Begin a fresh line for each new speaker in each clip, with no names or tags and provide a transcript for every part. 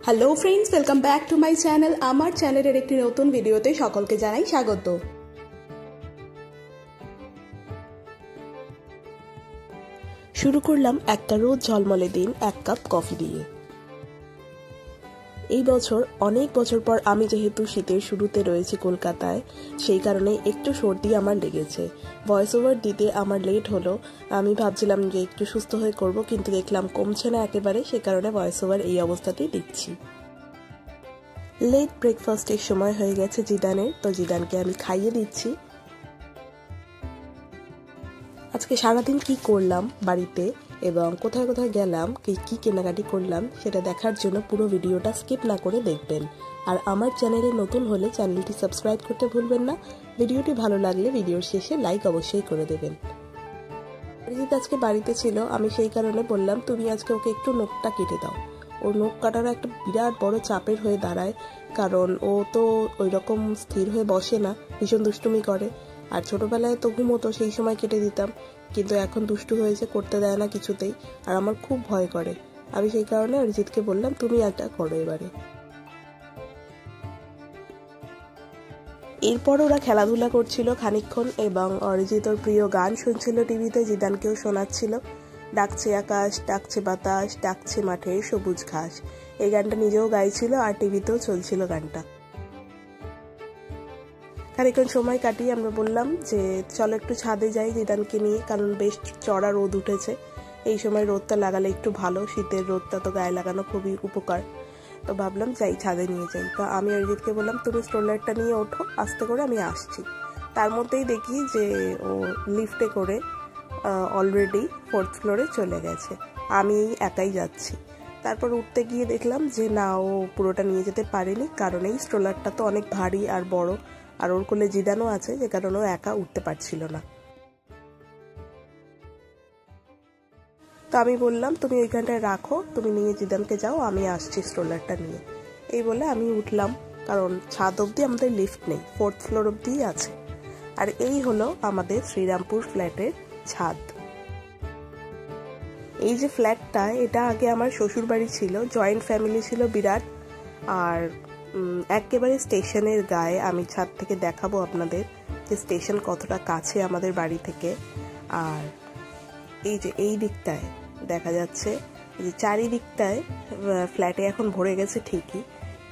Hello friends, welcome back to my channel. আমার চ্যানেলের একটি নতুন ভিডিওতে সকলকে জানাই স্বাগত। শুরু করলাম একটা রোদ ঝলমলে দিন এক কাপ কফি দিয়ে। এই বছর অনেক বছর পর আমি যেহেতু শীতের শুরুতে রয়েছি কলকাতায়, সেই কারণে একটু সর্দি আমার লেগেছে। ভয়েস ওভার দিতে আমার লেট হলো। আমি ভাবছিলাম যে একটু সুস্থ হয়ে করব, কিন্তু দেখলাম কমছে না একেবারে, সে কারণে ভয়েস ওভার এই অবস্থাতেই দিচ্ছি। লেট ব্রেকফাস্টের সময় হয়ে গেছে জিদানের, তো জিদানকে আমি খাইয়ে দিচ্ছি। আজকে সারাদিন কি করলাম বাড়িতে এবং কোথায় কোথায় গেলাম, কি কেনাকাটি করলাম সেটা দেখার জন্য পুরো ভিডিওটা স্কিপ না করে দেখবেন। আর আমার চ্যানেলে নতুন হলে চ্যানেলটি সাবস্ক্রাইব করতে ভুলবেন না। ভিডিওটি ভালো লাগলে ভিডিওর শেষে লাইক অবশ্যই করে দেবেন। অরিজিৎ আজকে বাড়িতে ছিল, আমি সেই কারণে বললাম তুমি আজকে ওকে একটু নখটা কেটে দাও। ওর নখ কাটানো একটা বিরাট বড় চাপের হয়ে দাঁড়ায়, কারণ ও তো ওই রকম স্থির হয়ে বসে না, ভীষণ দুষ্টুমি করে। আর ছোটবেলায় তো ঘুমোতো, সেই সময় কেটে দিতাম, কিন্তু এখন দুষ্টু হয়েছে, করতে দেয় না কিছুতেই, আর আমার খুব ভয় করে। আমি সেই কারণে অরিজিৎকে বললাম তুমি একটা করো এবারে। এরপর ওরা খেলাধুলা করছিল খানিকক্ষণ এবং অরিজিৎ ওর প্রিয় গান শুনছিল টিভিতে, জিদানকেও শোনাচ্ছিল। ডাকছে আকাশ, ডাকছে বাতাস, ডাকছে মাঠের সবুজ ঘাস। এই গানটা নিজেও গাইছিল আর টিভিতেও চলছিল গানটা। খানিকক্ষণ সময় কাটিয়ে আমরা বললাম যে চলো একটু ছাদে যাই জিদানকে নিয়ে, কারণ বেশ চড়া রোদ উঠেছে। এই সময় রোদটা লাগালে একটু ভালো, শীতের রোদটা তো গায়ে লাগানো খুবই উপকার। তো ভাবলাম যাই, ছাদে নিয়ে যাই। তো আমি অরিজিৎকে বললাম তুমি স্ট্রোলারটা নিয়ে ওঠো, আস্তে করে আমি আসছি। তার মধ্যেই দেখি যে ও লিফটে করে অলরেডি 4th ফ্লোরে চলে গেছে। আমি একাই যাচ্ছি। তারপর উঠতে গিয়ে দেখলাম যে না, ও পুরোটা নিয়ে যেতে পারেনি, কারণ এই স্ট্রোলারটা তো অনেক ভারী আর বড়, আর ওর কোলে জিদানও আছে, যে কারণে ও একা উঠতে পারছিল না। তো আমি বললাম তুমি ওইখানটায় রাখো, তুমি নিয়ে জিদানকে যাও, আমি আসছি স্ট্রোলারটা নিয়ে। এই বলে আমি উঠলাম, কারণ ছাদ অবধি আমাদের লিফট নেই, 4th ফ্লোর অবধিই আছে। আর এই হলো আমাদের শ্রীরামপুর ফ্ল্যাটের ছাদ। এই যে ফ্ল্যাটটা, এটা আগে আমার শ্বশুর বাড়ি ছিল, জয়েন্ট ফ্যামিলি ছিল বিরাট। আর একেবারে স্টেশনের গায়ে। আমি ছাদ থেকে দেখাবো আপনাদের যে স্টেশন কতটা কাছে আমাদের বাড়ি থেকে। আর এই যে এই দিকটায় দেখা যাচ্ছে যে চারিদিকটায় ফ্ল্যাটে এখন ভরে গেছে ঠিকই,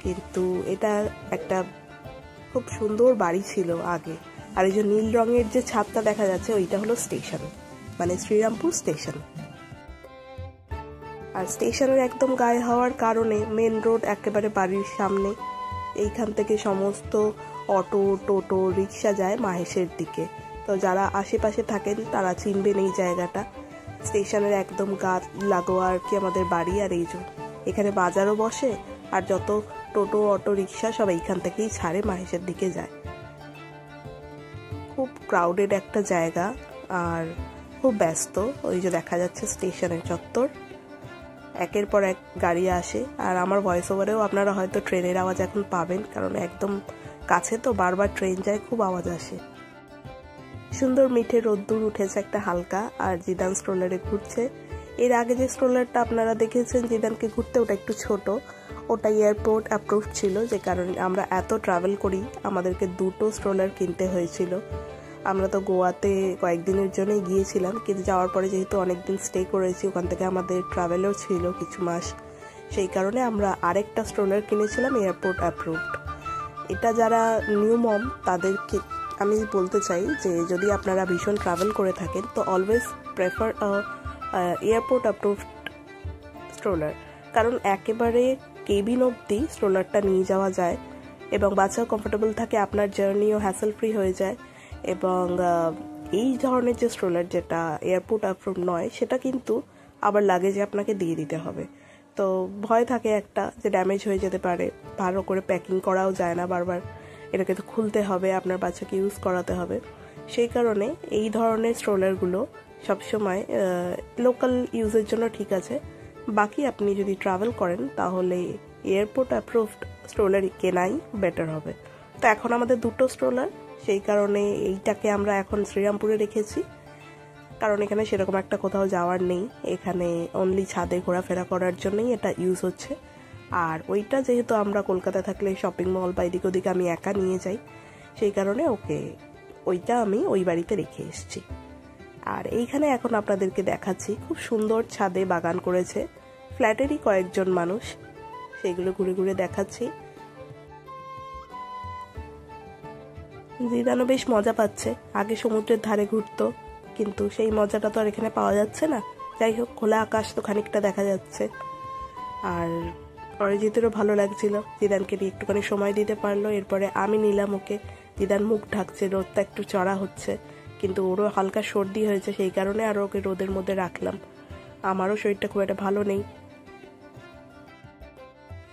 কিন্তু এটা একটা খুব সুন্দর বাড়ি ছিল আগে। আর এই যে নীল রঙের যে ছাদটা দেখা যাচ্ছে, ওইটা হলো স্টেশন, মানে শ্রীরামপুর স্টেশন। আর স্টেশনের একদম গায়ে হওয়ার কারণে মেন রোড একেবারে বাড়ির সামনে। এইখান থেকে সমস্ত অটো, টোটো, রিক্সা যায় মাহেশের দিকে। তো যারা আশেপাশে থাকেন তারা চিনবেন এই জায়গাটা। স্টেশনের একদম গা লাগোয়া আর কি আমাদের বাড়ি। আর এই যে এখানে বাজারও বসে, আর যত টোটো, অটো, রিক্সা সব এইখান থেকেই ছাড়ে মাহেশের দিকে যায়। খুব ক্রাউডেড একটা জায়গা আর খুব ব্যস্ত। ওই যে দেখা যাচ্ছে স্টেশনের চত্বর, একের পর এক গাড়ি আসে। আর আমার ভয়েস ওভারেও আপনারা হয়তো ট্রেনের আওয়াজ এখন পাবেন, কারণ একদম কাছে তো, বারবার ট্রেন যায়, খুব আওয়াজ আসে। সুন্দর মিঠে রোদ্দুর উঠেছে একটা হালকা, আর জিদান স্ট্রোলারে ঘুরছে। এর আগে যে স্ট্রোলারটা আপনারা দেখেছেন জিদানকে ঘুরতে, ওটা একটু ছোট, ওটা এয়ারপোর্ট অ্যাপ্রুভ ছিল, যে কারণে আমরা এত ট্রাভেল করি আমাদেরকে দুটো স্ট্রোলার কিনতে হয়েছিল। আমরা তো গোয়াতে কয়েকদিনের জন্যই গিয়েছিলাম, কিন্তু যাওয়ার পরে যেহেতু অনেকদিন স্টে করেছি, ওখান থেকে আমাদের ট্রাভেলও ছিল কিছু মাস, সেই কারণে আমরা আরেকটা স্ট্রোলার কিনেছিলাম এয়ারপোর্ট অ্যাপ্রুভড। এটা যারা নিউ মম তাদেরকে আমি বলতে চাই যে যদি আপনারা ভীষণ ট্রাভেল করে থাকেন তো always prefer airport approved stroller, কারণ একেবারে কেবিন অবধি স্ট্রোলারটা নিয়ে যাওয়া যায় এবং বাচ্চাও কমফোর্টেবল থাকে, আপনার জার্নিও হ্যাসেল ফ্রি হয়ে যায়। এবং এই ধরনের যে স্ট্রোলার যেটা এয়ারপোর্ট অ্যাপ্রুভ নয়, সেটা কিন্তু আবার লাগেজে আপনাকে দিয়ে দিতে হবে। তো ভয় থাকে একটা যে ড্যামেজ হয়ে যেতে পারে, ভালো করে প্যাকিং করাও যায় না, বারবার এটাকে তো খুলতে হবে, আপনার বাচ্চাকে ইউজ করাতে হবে। সেই কারণে এই ধরনের স্ট্রোলারগুলো সবসময় লোকাল ইউজের জন্য ঠিক আছে, বাকি আপনি যদি ট্রাভেল করেন তাহলে এয়ারপোর্ট অ্যাপ্রুভড স্ট্রোলার কেনাই বেটার হবে। তো এখন আমাদের দুটো স্ট্রোলার, সেই কারণে এইটাকে আমরা এখন শ্রীরামপুরে রেখেছি, কারণ এখানে সেরকম একটা কোথাও যাওয়ার নেই, এখানে অনলি ছাদে ঘোরাফেরা করার জন্যই এটা ইউজ হচ্ছে। আর ওইটা যেহেতু আমরা কলকাতা থাকলে শপিং মল বা এদিক ওদিকে আমি একা নিয়ে যাই, সেই কারণে ওকে ওইটা আমি ওই বাড়িতে রেখে এসেছি। আর এইখানে এখন আপনাদেরকে দেখাচ্ছি, খুব সুন্দর ছাদে বাগান করেছে ফ্ল্যাটেরই কয়েকজন মানুষ, সেইগুলো ঘুরে ঘুরে দেখাচ্ছি। জিদানও বেশ মজা পাচ্ছে, আগে সমুদ্রের ধারে ঘুরতো, কিন্তু সেই মজাটা তো আর এখানে পাওয়া যাচ্ছে না। যাই হোক, খোলা আকাশ তো খানিকটা দেখা যাচ্ছে। আর অরিজিতেরও ভালো লাগছিল, জিদানকে নিয়ে একটুখানি সময় দিতে পারলো। এরপরে আমি নিলাম ওকে, জিদান মুখ ঢাকছে, রোদটা একটু চড়া হচ্ছে, কিন্তু ওরও হালকা সর্দি হয়েছে, সেই কারণে আরও ওকে রোদের মধ্যে রাখলাম। আমারও শরীরটা খুব একটা ভালো নেই,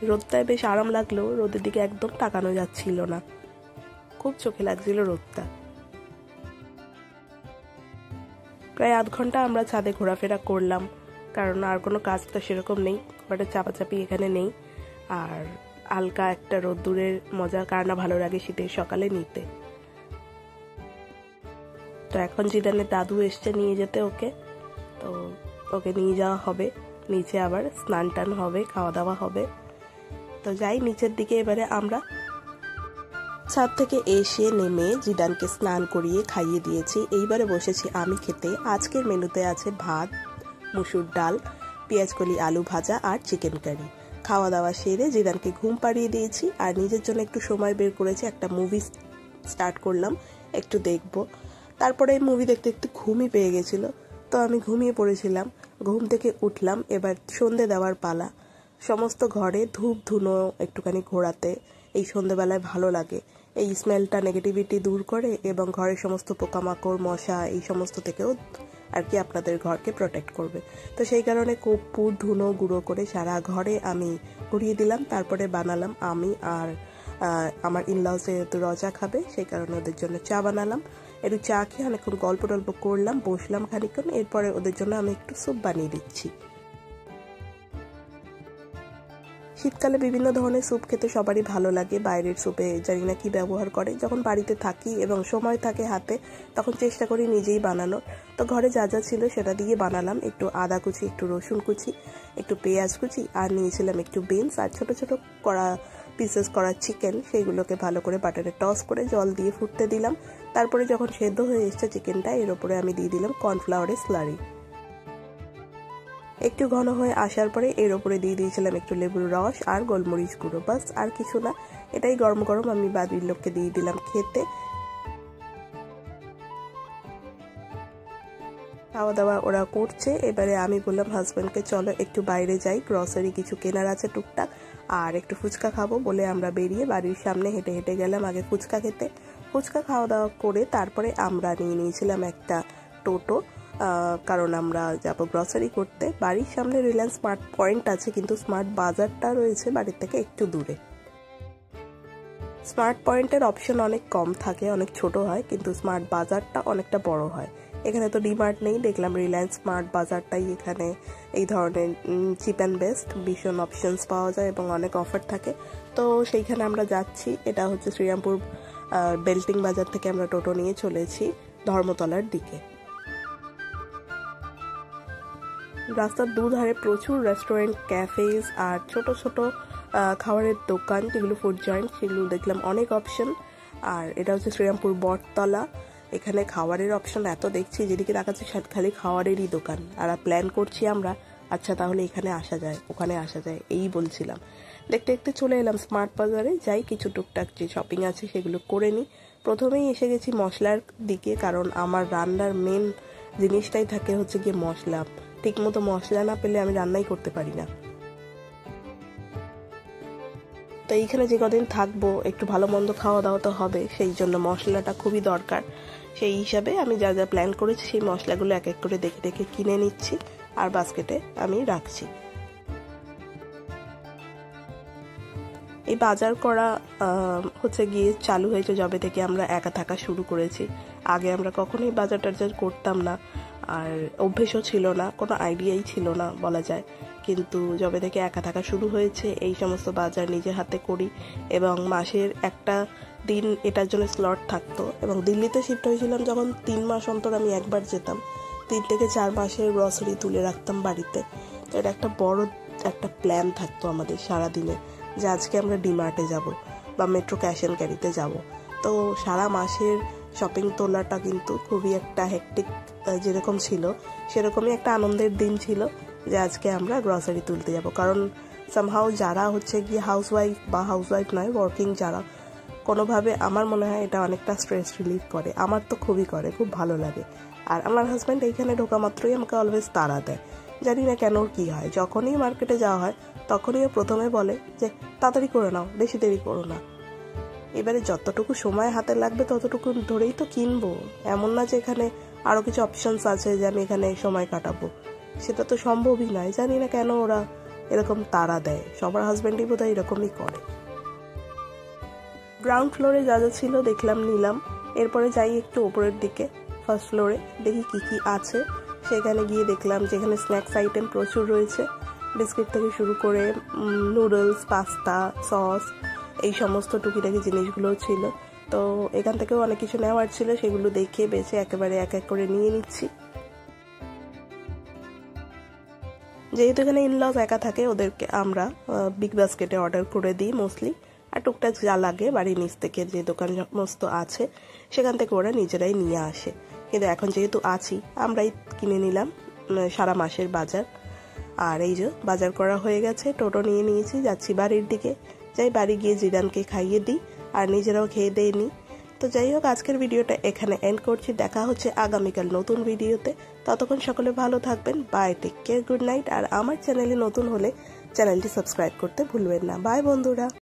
রোদটায় বেশ আরাম লাগলো, রোদের দিকে একদম তাকানো যাচ্ছিল না, খুব চোখে লাগছিল রোদটা। প্রায় আধ ঘন্টা আমরা ছাদে ঘোরাফেরা করলাম, কারণ আর কোনো কাজ তো সেরকম নেই, বাট চাপাচাপি এখানে নেই। আর হালকা একটা রোদ্দুরের মজা কার না ভালো লাগে শীতের সকালে নিতে। তো এখন জিদানের দাদু এসছে নিয়ে যেতে ওকে, তো ওকে নিয়ে যাওয়া হবে নিচে, আবার স্নান টান হবে, খাওয়া দাওয়া হবে। তো যাই নিচের দিকে। এবারে আমরা ছাদ থেকে এসে নেমে জিদানকে স্নান করিয়ে খাইয়ে দিয়েছি, এইবারে বসেছি আমি খেতে। আজকের মেনুতে আছে ভাত, মুসুর ডাল, পেঁয়াজকলি আলু ভাজা আর চিকেন কারি। খাওয়া দাওয়া সেরে জিদানকে ঘুম পাড়িয়ে দিয়েছি, আর নিজের জন্য একটু সময় বের করেছি, একটা মুভি স্টার্ট করলাম, একটু দেখব। তারপরে মুভি দেখতে একটু ঘুমই পেয়ে গেছিলো, তো আমি ঘুমিয়ে পড়েছিলাম। ঘুম থেকে উঠলাম, এবার সন্ধে দেওয়ার পালা। সমস্ত ঘরে ধূপ ধুনো একটুখানি ঘোরাতে এই সন্ধেবেলায় ভালো লাগে, এই স্মেলটা নেগেটিভিটি দূর করে এবং ঘরের সমস্ত পোকামাকড় মশা এই সমস্ত থেকেও আর কি আপনাদের ঘরকে প্রোটেক্ট করবে। তো সেই কারণে কর্পূর ধুনো গুঁড়ো করে সারা ঘরে আমি ঘুরিয়ে দিলাম। তারপরে বানালাম আমি আর আমার ইনলস যেহেতু রজা খাবে, সেই কারণে ওদের জন্য চা বানালাম। একটু চা খেয়ে অনেকক্ষণ গল্প টল্প করলাম, বসলাম খানিকক্ষণ। এরপরে ওদের জন্য আমি একটু স্যুপ বানিয়ে দিচ্ছি। শীতকালে বিভিন্ন ধরনের স্যুপ খেতে সবারই ভালো লাগে, বাইরের স্যুপে জানি না কি ব্যবহার করে। যখন বাড়িতে থাকি এবং সময় থাকে হাতে, তখন চেষ্টা করি নিজেই বানানোর। তো ঘরে যা যা ছিল সেটা দিয়ে বানালাম, একটু আদা কুচি, একটু রসুন কুচি, একটু পেঁয়াজ কুচি, আর নিয়েছিলাম একটু বিনস, আর ছোট ছোট করা পিসেস করা চিকেন। সেইগুলোকে ভালো করে বাটারে টস করে জল দিয়ে ফুটতে দিলাম। তারপরে যখন সেদ্ধ হয়ে এসছে চিকেনটা, এর ওপরে আমি দিয়ে দিলাম কর্নফ্লাওয়ারের স্লারি। একটু ঘন হয়ে আসার পরে এর ওপরে দিয়ে দিয়েছিলাম একটু লেবুর রস আর গোলমরিচ গুঁড়ো, বাস আর কিছু না। এটাই গরম গরম আমি বাড়ির লোককে দিয়ে দিলাম খেতে। খাওয়া দাওয়া ওরা করছে, এবারে আমি বললাম হাজব্যান্ডকে চলো একটু বাইরে যাই, গ্রসারি কিছু কেনার আছে টুকটাক, আর একটু ফুচকা খাবো বলে আমরা বেরিয়ে বাড়ির সামনে হেঁটে হেঁটে গেলাম আগে ফুচকা খেতে। ফুচকা খাওয়া দাওয়া করে তারপরে আমরা নিয়ে নিয়েছিলাম একটা টোটো, কারণ আমরা যাবো গ্রসারি করতে। বাড়ির সামনে রিলায়েন্স স্মার্ট পয়েন্ট আছে, কিন্তু স্মার্ট বাজারটা রয়েছে বাড়ির থেকে একটু দূরে। স্মার্ট পয়েন্টের অপশন অনেক কম থাকে, অনেক ছোট হয়, কিন্তু স্মার্ট বাজারটা অনেকটা বড় হয়। এখানে তো ডিমার্ট নেই, দেখলাম রিলায়েন্স স্মার্ট বাজারটাই এখানে এই ধরনের চিপ অ্যান্ড বেস্ট, ভীষণ অপশনস পাওয়া যায় এবং অনেক অফার থাকে। তো সেইখানে আমরা যাচ্ছি। এটা হচ্ছে শ্রীরামপুর বেল্টিং বাজার থেকে আমরা টোটো নিয়ে চলেছি ধর্মতলার দিকে। রাস্তার দুধারে প্রচুর রেস্টুরেন্ট, ক্যাফেজ আর ছোট ছোট খাবারের দোকান, যেগুলো ফুড জয়েন্ট, সেগুলো দেখলাম অনেক অপশন। আর এটা হচ্ছে শ্রীরামপুর বটতলা। এখানে খাবারের অপশন এত দেখছি, যেদিকে দেখাচ্ছি খালি খাবারেরই দোকান। আর প্ল্যান করছি আমরা, আচ্ছা তাহলে এখানে আসা যায়, ওখানে আসা যায়, এই বলছিলাম। দেখতে দেখতে চলে এলাম স্মার্ট বাজারে, যাই কিছু টুকটাক যে শপিং আছে সেগুলো করে নিই। প্রথমেই এসে গেছি মশলার দিকে, কারণ আমার রান্নার মেন জিনিসটাই থাকে হচ্ছে গিয়ে মশলা। ঠিক মতো মশলা না পেলে আমি রান্নাই করতে পারি না। তো এইখানে যে কদিন থাকবো একটু ভালো মন্দ খাওয়া দাওয়া তো হবে, সেই জন্য মশলাটা খুবই দরকার। সেই হিসাবে আমি যা যা প্ল্যান করেছি সেই মশলাগুলো এক এক করে দেখে দেখে কিনে নিচ্ছি আর বাস্কেটে আমি রাখছি। এই বাজার করা হচ্ছে গিয়ে চালু হয়েছে যবে থেকে আমরা একা থাকা শুরু করেছি। আগে আমরা কখনোই বাজার টাজার করতাম না, আর অভ্যেসও ছিল না, কোনো আইডিয়াই ছিল না বলা যায়। কিন্তু যবে থেকে একা থাকা শুরু হয়েছে এই সমস্ত বাজার নিজে হাতে করি, এবং মাসের একটা দিন এটার জন্য স্লট থাকতো। এবং দিল্লিতে শিফট হয়েছিলাম যখন 3 মাস অন্তর আমি একবার যেতাম, 3 থেকে 4 মাসের গ্রসারি তুলে রাখতাম বাড়িতে। তো এটা একটা বড় একটা প্ল্যান থাকতো আমাদের সারাদিনে যে আজকে আমরা ডিমার্টে যাব বা মেট্রো ক্যাশ অ্যান্ড ক্যারিতে যাব। তো সারা মাসের শপিং তোলাটা কিন্তু খুবই একটা হেক্টিক যেরকম ছিল সেরকমই একটা আনন্দের দিন ছিল যে আজকে আমরা গ্রসারি তুলতে যাব। কারণ সামহাও যারা হচ্ছে গিয়ে হাউসওয়াইফ নয়, ওয়ার্কিং যারা, কোনোভাবে আমার মনে হয় এটা অনেকটা স্ট্রেস রিলিফ করে। আমার তো খুবই করে, খুব ভালো লাগে। আর আমার হাজব্যান্ড এইখানে ঢোকা মাত্রই আমাকে অলওয়েজ তাড়া দেয়, জানি না কেন কী হয়। যখনই মার্কেটে যাওয়া হয় তখনই ও প্রথমে বলে যে তাড়াতাড়ি করে নাও, বেশি দেরি করো না। এবারে যতটুকু সময় হাতে লাগবে ততটুকু ধরেই তো কিনবো, এমন না যে এখানে আরও কিছু অপশনস আছে যে আমি এখানে সময় কাটাবো, সেটা তো সম্ভবই নয়। জানি না কেন ওরা এরকম তাড়া দেয়, সবার হাজব্যান্ডই বোধহয় এরকমই করে। গ্রাউন্ড ফ্লোরে যা যা ছিল দেখলাম, নিলাম। এরপরে যাই একটু ওপরের দিকে, ফার্স্ট ফ্লোরে, দেখি কি কি আছে। সেখানে গিয়ে দেখলাম যেখানে স্ন্যাক্স আইটেম প্রচুর রয়েছে, বিস্কিট থেকে শুরু করে নুডলস, পাস্তা, সস, এই সমস্ত টুকিটাকি জিনিসগুলোও ছিল। তো এখান থেকেও অনেক কিছু নেওয়ার ছিল, সেগুলো দেখে বেছে একেবারে এক এক করে নিয়ে নিচ্ছি। যেহেতু এখানে ইনলস একা থাকে, ওদেরকে আমরা বিগ বাস্কেটে অর্ডার করে দিই মোস্টলি। আর টুকটাক যা লাগে বাড়ির নিচ থেকে যে দোকান সমস্ত আছে সেখান থেকে ওরা নিজেরাই নিয়ে আসে। কিন্তু এখন যেহেতু আছি আমরাই কিনে নিলাম সারা মাসের বাজার। আর এই যে বাজার করা হয়ে গেছে, টোটো নিয়ে নিয়েছি, যাচ্ছি বাড়ির দিকে। যাই বাড়ি গিয়ে জিদানকে খাইয়ে দিই আর নিজেরাও খেয়ে দিয়ে নিই। তো যাই হোক, আজকের ভিডিওটা এখানে এন্ড করছি। দেখা হচ্ছে আগামীকাল নতুন ভিডিওতে। ততক্ষণ সকলে ভালো থাকবেন। Bye, take care, good night. আর আমার চ্যানেলে নতুন হলে চ্যানেলটি সাবস্ক্রাইব করতে ভুলবেন না। বাই বন্ধুরা।